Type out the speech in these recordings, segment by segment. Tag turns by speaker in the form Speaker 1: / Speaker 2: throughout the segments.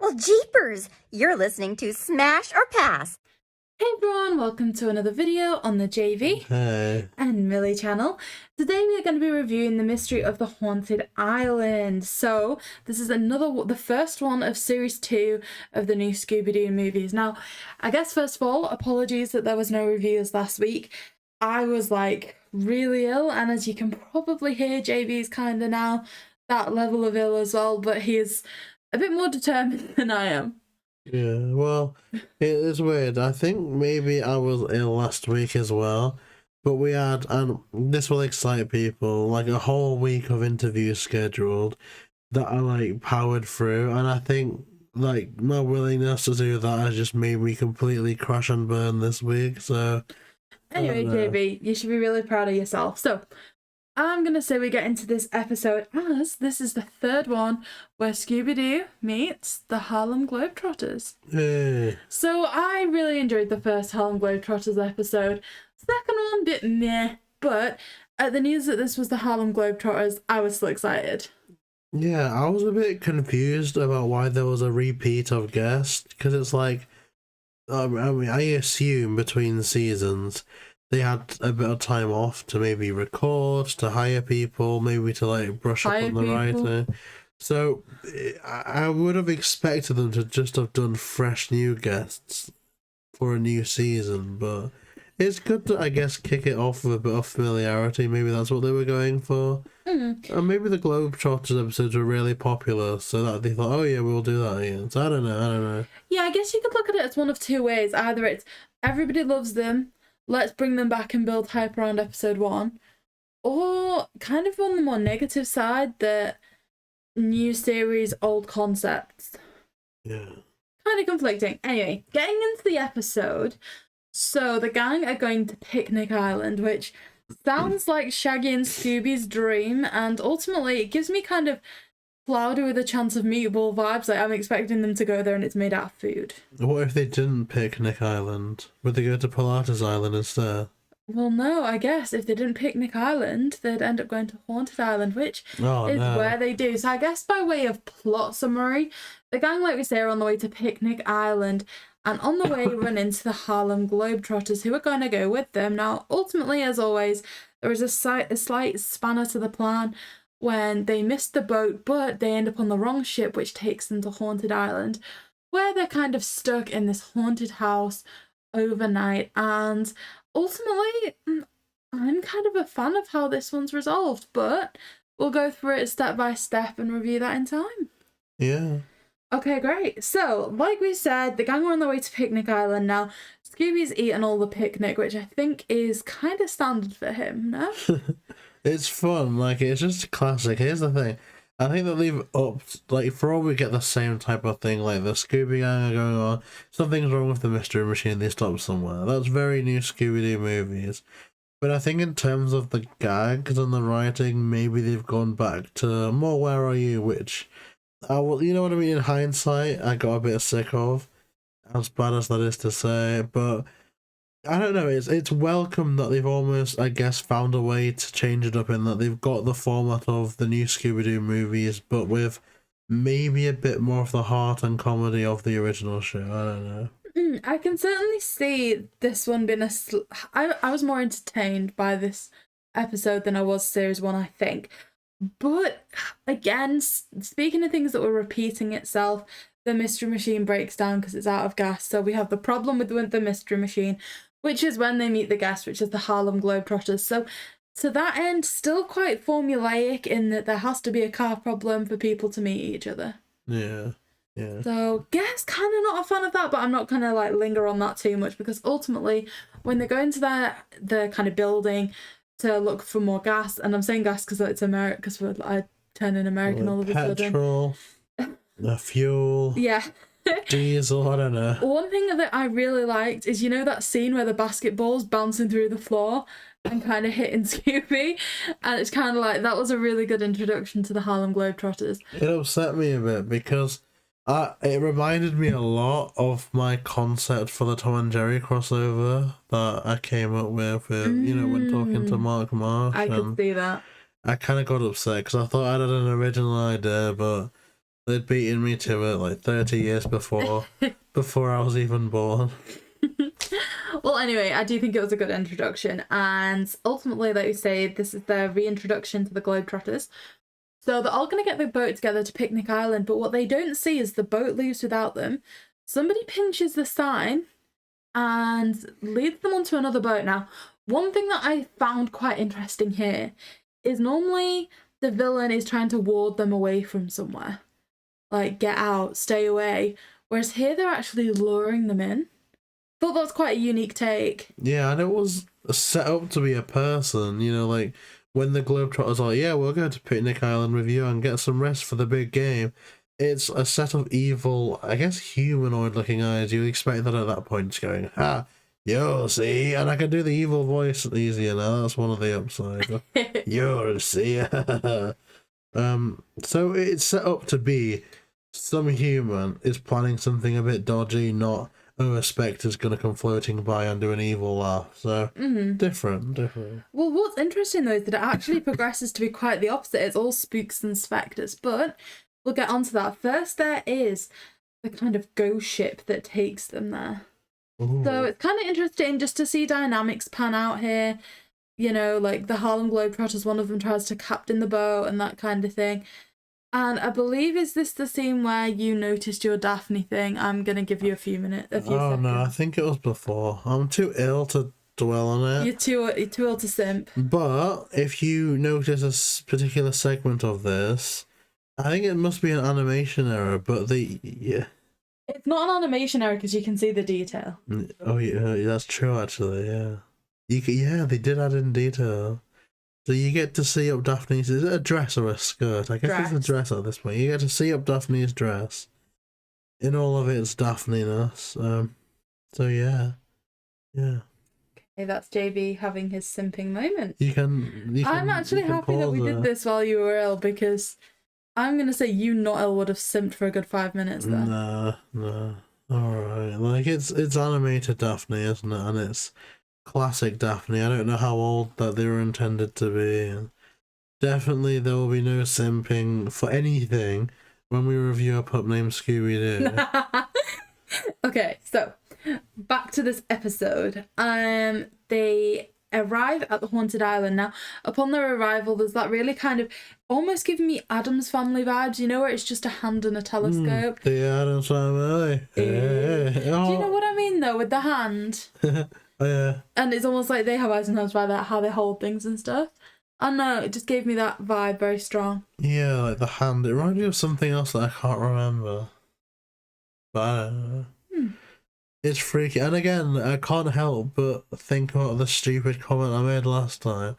Speaker 1: Well, jeepers! You're listening to Smash or Pass.
Speaker 2: Hey everyone, welcome to another video on the JayBee and Milly channel. Today we are going to be reviewing The Mystery of the Haunted Island. So this is the first one of series 2 of the new Scooby-Doo movies. Now, I guess first of all, apologies that there was no reviews last week. I was like really ill, and as you can probably hear, JayBee's kind of now that level of ill as well, but he is a bit more determined than I am.
Speaker 3: Yeah, well, it is weird. I think maybe I was ill last week as well, but we had, and this will excite people, like a whole week of interviews scheduled that I like powered through, and I think like my willingness to do that has just made me completely crash and burn this week. So
Speaker 2: anyway, JayBee, you should be really proud of yourself. So I'm going to say we get into this episode as this is the third one where Scooby-Doo meets the Harlem Globetrotters.
Speaker 3: Hey.
Speaker 2: So I really enjoyed the first Harlem Globetrotters episode. Second one, bit meh, but at the news that this was the Harlem Globetrotters, I was still excited.
Speaker 3: Yeah, I was a bit confused about why there was a repeat of guests, because it's like, I mean, I assume between seasons they had a bit of time off to maybe record, to hire people, maybe to like brush up on the writing. So I would have expected them to just have done fresh new guests for a new season, but it's good to, I guess, kick it off with a bit of familiarity. Maybe that's what they were going for. And maybe the Globetrotters episodes were really popular, so that they thought, oh yeah, we'll do that again. So I don't know.
Speaker 2: Yeah, I guess you could look at it as one of two ways. Either it's everybody loves them, let's bring them back and build hype around episode 1. Or kind of on the more negative side, the new series, old concepts.
Speaker 3: Yeah.
Speaker 2: Kind of conflicting. Anyway, getting into the episode. So the gang are going to Picnic Island, which sounds like Shaggy and Scooby's dream. And ultimately, it gives me kind of Cloudy with a Chance of Meatball vibes. Like, I'm expecting them to go there and it's made out of food.
Speaker 3: What if they didn't pick Nick Island? Would they go to Pilates Island instead?
Speaker 2: Well, no, I guess if they didn't pick Nick Island, they'd end up going to Haunted Island, which is where they do. So I guess by way of plot summary, the gang, like we say, are on the way to Picnic Island, and on the way run into the Harlem Globetrotters, who are going to go with them. Now, ultimately, as always, there is a slight spanner to the plan when they miss the boat, but they end up on the wrong ship, which takes them to Haunted Island, where they're kind of stuck in this haunted house overnight. And ultimately, I'm kind of a fan of how this one's resolved, but we'll go through it step by step and review that in time.
Speaker 3: Yeah.
Speaker 2: Okay, great. So, like we said, the gang are on their way to Picnic Island now. Scooby's eaten all the picnic, which I think is kind of standard for him, no?
Speaker 3: It's fun, like, it's just a classic. Here's the thing. I think that they've upped, like, for all we get the same type of thing, like the Scooby gang are going on, something's wrong with the mystery machine, they stop somewhere. That's very new Scooby-Doo movies. But I think in terms of the gags and the writing, maybe they've gone back to more Where Are You, which, you know what I mean, in hindsight, I got a bit sick of, as bad as that is to say, but I don't know, it's welcome that they've almost, I guess, found a way to change it up in that they've got the format of the new Scooby-Doo movies, but with maybe a bit more of the heart and comedy of the original show. I don't know.
Speaker 2: I can certainly see this one being I was more entertained by this episode than I was series 1, I think. But again, speaking of things that were repeating itself, the mystery machine breaks down because it's out of gas. So we have the problem with the mystery machine, which is when they meet the guest, which is the Harlem Globetrotters. So to that end, still quite formulaic in that there has to be a car problem for people to meet each other.
Speaker 3: Yeah.
Speaker 2: So, guess kind of not a fan of that, but I'm not going to like linger on that too much, because ultimately, when they go into the kind of building to look for more gas, and I'm saying gas because it's American, because I turn in American all of a sudden.
Speaker 3: Petrol, the fuel.
Speaker 2: Yeah.
Speaker 3: Diesel, I don't know.
Speaker 2: One thing that I really liked is, you know, that scene where the basketball's bouncing through the floor and kind of hitting Scooby, and it's kind of like that was a really good introduction to the Harlem Globetrotters.
Speaker 3: It upset me a bit because it reminded me a lot of my concept for the Tom and Jerry crossover that I came up with, you know, when talking to Mark Marsh.
Speaker 2: I could see that.
Speaker 3: I kind of got upset because I thought I had an original idea, but They'd beaten me to it like 30 years before I was even born.
Speaker 2: Well, anyway, I do think it was a good introduction, and ultimately, like you say, this is their reintroduction to the Globetrotters. So they're all going to get the boat together to Picnic Island, but what they don't see is the boat leaves without them. Somebody pinches the sign and leads them onto another boat. Now, one thing that I found quite interesting here is normally the villain is trying to ward them away from somewhere. Like, get out, stay away. Whereas here they're actually luring them in. Thought that was quite a unique take.
Speaker 3: Yeah, and it was set up to be a person, you know, like when the Globetrotters are like, yeah, we'll go to Picnic Island with you and get some rest for the big game. It's a set of evil, I guess humanoid looking eyes. You expect that at that point it's going, ha, you'll see. And I can do the evil voice easier now. That's one of the upsides. You'll see. So it's set up to be some human is planning something a bit dodgy, not a spectre's gonna come floating by and do an evil laugh. So different.
Speaker 2: Well, what's interesting though is that it actually progresses to be quite the opposite. It's all spooks and spectres, but we'll get onto that. First, there is the kind of ghost ship that takes them there. Ooh. So it's kind of interesting just to see dynamics pan out here. You know, like the Harlem Globetrotters, one of them tries to captain the boat and that kind of thing. And I believe, is this the scene where you noticed your Daphne thing? I'm going to give you a few seconds.
Speaker 3: No, I think it was before. I'm too ill to dwell on it.
Speaker 2: You're too ill to simp.
Speaker 3: But if you notice a particular segment of this, I think it must be an animation error, but yeah.
Speaker 2: It's not an animation error because you can see the detail.
Speaker 3: Oh, yeah, that's true, actually, yeah. Yeah, they did add in detail. So you get to see up Daphne's... Is it a dress or a skirt? I guess it's a dress at this point. You get to see up Daphne's dress in all of its Daphne-ness. So yeah.
Speaker 2: Okay, that's JayBee having his simping moment.
Speaker 3: I'm
Speaker 2: actually happy that we did this while you were ill, because I'm going to say you not ill would have simped for a good 5 minutes there.
Speaker 3: No. Alright. Like, it's animated Daphne, isn't it? And it's classic Daphne. I don't know how old that they were intended to be. And definitely there will be no simping for anything when we review a pup named Scooby-Doo.
Speaker 2: Okay, so back to this episode. They arrive at the haunted island. Now, upon their arrival, there's that really kind of almost giving me Addams Family vibes, you know, where it's just a hand and a telescope.
Speaker 3: The Addams Family.
Speaker 2: Do you know what I mean though, with the hand?
Speaker 3: Oh, yeah.
Speaker 2: And it's almost like they have eyes and hands by that, how they hold things and stuff. I don't know, it just gave me that vibe very strong.
Speaker 3: Yeah, like the hand. It reminded me of something else that I can't remember. But I don't know. It's freaky. And again, I can't help but think about the stupid comment I made last time.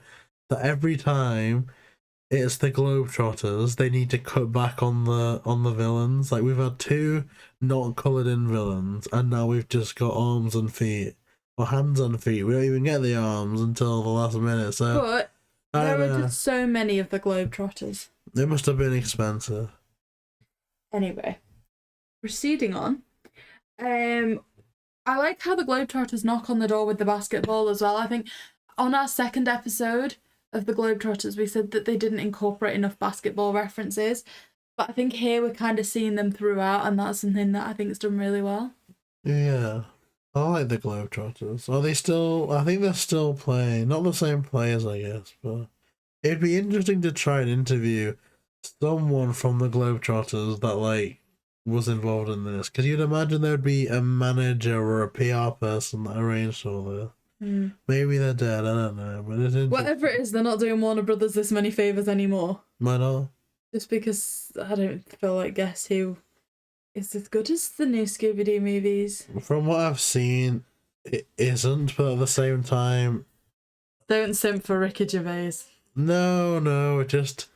Speaker 3: That every time it's the Globetrotters, they need to cut back on the villains. Like, we've had 2 not coloured in villains, and now we've just got arms and feet. Or hands and feet. We don't even get the arms until the last minute. So
Speaker 2: but there were just so many of the Globetrotters.
Speaker 3: It must have been expensive.
Speaker 2: Anyway, proceeding on. I like how the Globetrotters knock on the door with the basketball as well. I think on our second episode of the Globetrotters, we said that they didn't incorporate enough basketball references. But I think here we're kind of seeing them throughout, and that's something that I think is done really well.
Speaker 3: Yeah. I like the Globetrotters. Are they still... I think they're still playing. Not the same players, I guess, but... It'd be interesting to try and interview someone from the Globetrotters that, like, was involved in this. Because you'd imagine there would be a manager or a PR person that arranged all this. Maybe they're dead, I don't know. But it's
Speaker 2: whatever it is, they're not doing Warner Brothers this many favours anymore.
Speaker 3: Why not?
Speaker 2: Just because I don't feel like Guess Who is as good as the new Scooby-Doo movies.
Speaker 3: From what I've seen, it isn't, but at the same time...
Speaker 2: Don't simp for Ricky Gervais.
Speaker 3: No, just...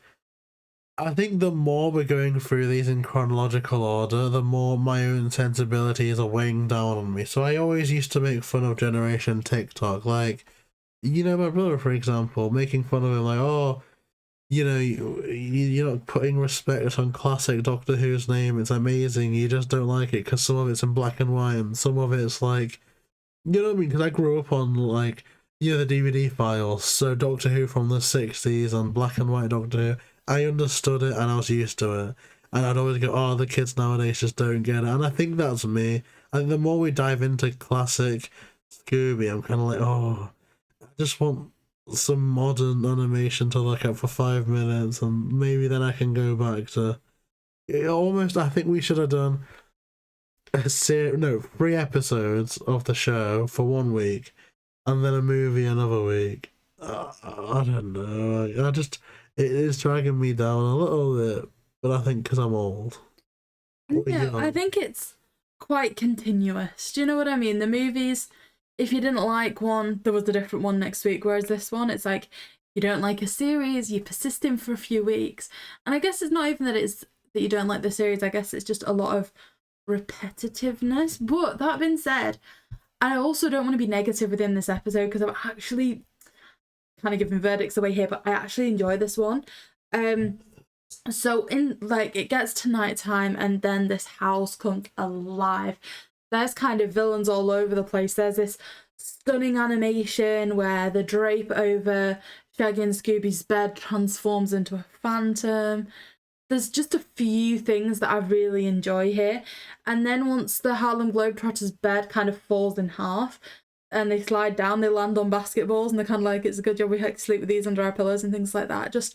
Speaker 3: I think the more we're going through these in chronological order, the more my own sensibilities are weighing down on me. So I always used to make fun of Generation TikTok. Like, you know, my brother, for example, making fun of him, like, oh... You know, you're not putting respect on classic Doctor Who's name. It's amazing. You just don't like it because some of it's in black and white and some of it's like, you know what I mean? Because I grew up on, like, you know, the DVD files. So Doctor Who from the 60s and black and white Doctor Who, I understood it and I was used to it. And I'd always go, oh, the kids nowadays just don't get it. And I think that's me. I think the more we dive into classic Scooby, I'm kind of like, oh, I just want some modern animation to look at for 5 minutes, and maybe then I can go back to almost. I think we should have done 3 episodes of the show for 1 week, and then a movie another week. I don't know. It is dragging me down a little bit, but I think because I'm old.
Speaker 2: Yeah, I think it's quite continuous. Do you know what I mean? The movies, if you didn't like one, there was a different one next week. Whereas this one, it's like, you don't like a series, you persist in for a few weeks. And I guess it's not even that you don't like the series. I guess it's just a lot of repetitiveness. But that being said, I also don't want to be negative within this episode, because I'm actually kind of giving verdicts away here, but I actually enjoy this one. So in it gets to nighttime, and then this house comes alive. There's kind of villains all over the place. There's this stunning animation where the drape over Shaggy and Scooby's bed transforms into a phantom. There's just a few things that I really enjoy here. And then once the Harlem Globetrotters' bed kind of falls in half and they slide down, they land on basketballs, and they're kind of like, it's a good job we had to sleep with these under our pillows and things like that. There's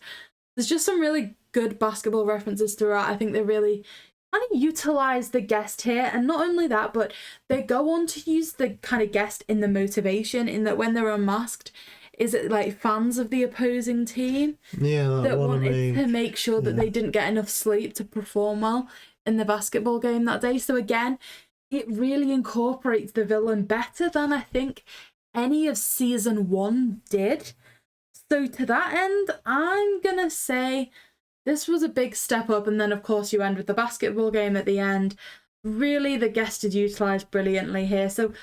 Speaker 2: just some really good basketball references throughout. I think they really kind of utilize the guest here, and not only that, but they go on to use the kind of guest in the motivation, in that when they're unmasked, is it like fans of the opposing team that wanted to make sure that they didn't get enough sleep to perform well in the basketball game that day. So again, it really incorporates the villain better than I think any of season 1 did. So to that end, I'm gonna say this was a big step up, and then of course you end with the basketball game at the end. Really, the guest is utilised brilliantly here. So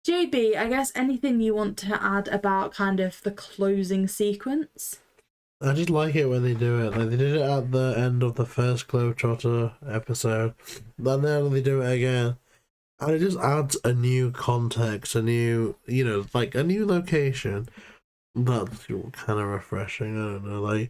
Speaker 2: JayBee, I guess anything you want to add about kind of the closing sequence?
Speaker 3: I just like it when they do it. Like, they did it at the end of the first Globetrotter episode, and then they do it again. And it just adds a new context, a new, a new location. That's kind of refreshing. I don't know.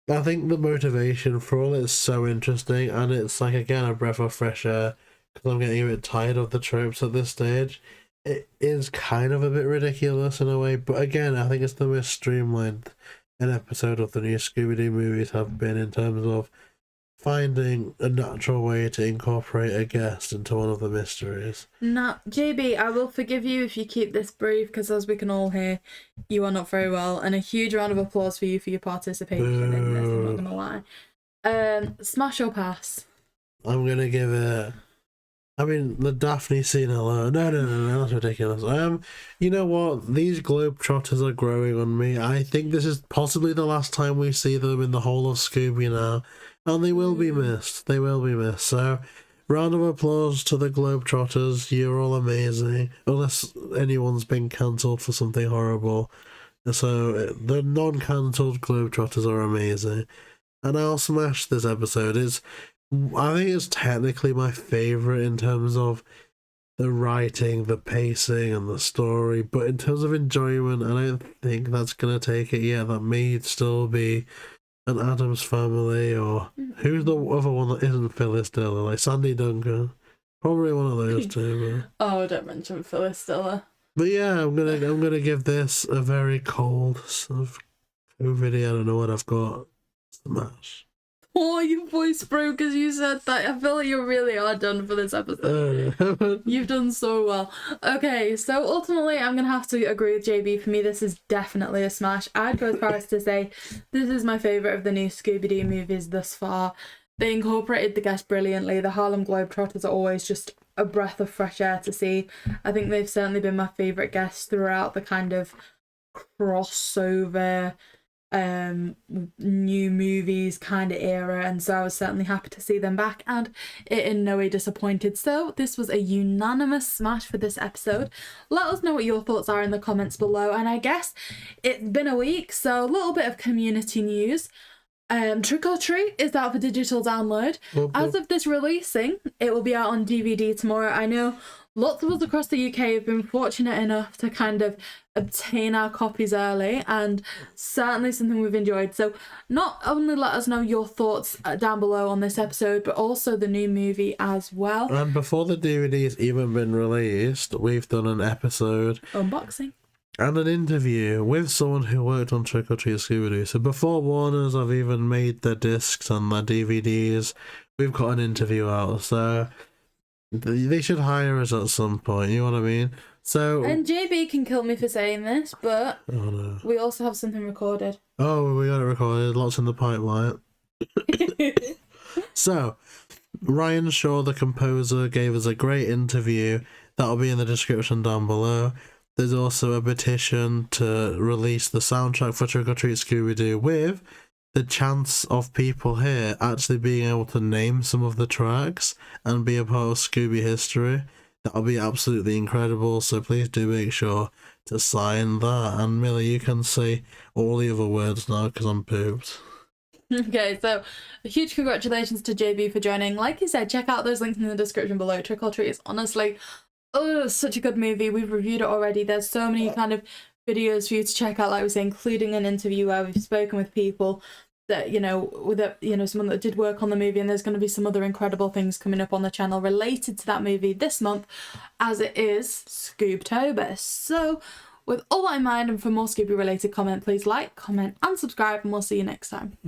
Speaker 3: I think the motivation for all it's so interesting, and it's again a breath of fresh air, because I'm getting a bit tired of the tropes at this stage. It is kind of a bit ridiculous in a way, but again, I think it's the most streamlined an episode of the new Scooby-Doo movies have been, in terms of finding a natural way to incorporate a guest into one of the mysteries.
Speaker 2: Now, JayBee, I will forgive you if you keep this brief, because as we can all hear, you are not very well, and a huge round of applause for you for your participation in this, I'm not gonna lie. Smash or pass?
Speaker 3: I'm gonna give it... the Daphne scene alone. No, that's ridiculous. You know what? These Globetrotters are growing on me. I think this is possibly the last time we see them in the whole of Scooby now. And they will be missed. They will be missed. So, round of applause to the Globetrotters. You're all amazing. Unless anyone's been cancelled for something horrible. So, the non-cancelled Globetrotters are amazing. And I'll smash this episode. I think it's technically my favourite in terms of the writing, the pacing, and the story. But in terms of enjoyment, I don't think that's going to take it yet. That may still be an Addams Family, or who's the other one that isn't Phyllis Diller? Sandy Duncan. Probably one of those two. But...
Speaker 2: Oh, don't mention Phyllis Diller.
Speaker 3: But yeah, I'm gonna give this a very cold sort of COVID. I don't know what I've got. Smash.
Speaker 2: Oh, your voice broke as you said that. I feel like you really are done for this episode. You've done so well. Okay, so ultimately I'm going to have to agree with JayBee. For me, this is definitely a smash. I'd go as far as to say this is my favourite of the new Scooby-Doo movies thus far. They incorporated the guest brilliantly. The Harlem Globetrotters are always just a breath of fresh air to see. I think they've certainly been my favourite guests throughout the kind of crossover new movies kind of era, and so I was certainly happy to see them back, and it in no way disappointed. So this was a unanimous smash for this episode. Let us know what your thoughts are in the comments below, and I guess it's been a week, so a little bit of community news. Trick or Treat is out for digital download. As of this releasing, it will be out on DVD tomorrow. I know lots of us across the UK have been fortunate enough to kind of obtain our copies early, and certainly something we've enjoyed. So not only let us know your thoughts down below on this episode, but also the new movie as well.
Speaker 3: And before the DVD's even been released, we've done an episode
Speaker 2: Unboxing.
Speaker 3: and an interview with someone who worked on Trick or Treat Scooby-Doo. So before Warner's have even made their discs and their DVDs, we've got an interview out. So they should hire us at some point, you know what I mean? So,
Speaker 2: And JayBee can kill me for saying this, but
Speaker 3: oh no.
Speaker 2: we also have something recorded.
Speaker 3: Oh, we got it recorded. Lots in the pipeline. So, Ryan Shaw, the composer, gave us a great interview. That'll be in the description down below. There's also a petition to release the soundtrack for Trick or Treat Scooby-Doo with the chance of people here actually being able to name some of the tracks and be a part of Scooby history. That'll be absolutely incredible, so please do make sure to sign that. And Millie, you can say all the other words now because I'm pooped.
Speaker 2: Okay, so a huge congratulations to JayBee for joining. Like you said, check out those links in the description below. Trick or Treat is honestly, such a good movie. We've reviewed it already. There's so many kind of videos for you to check out, like we say, including an interview where we've spoken with people that, someone that did work on the movie, and there's going to be some other incredible things coming up on the channel related to that movie this month, as it is Scoobtober. So with all that in mind, and for more Scooby related comment, please like, comment and subscribe, and we'll see you next time.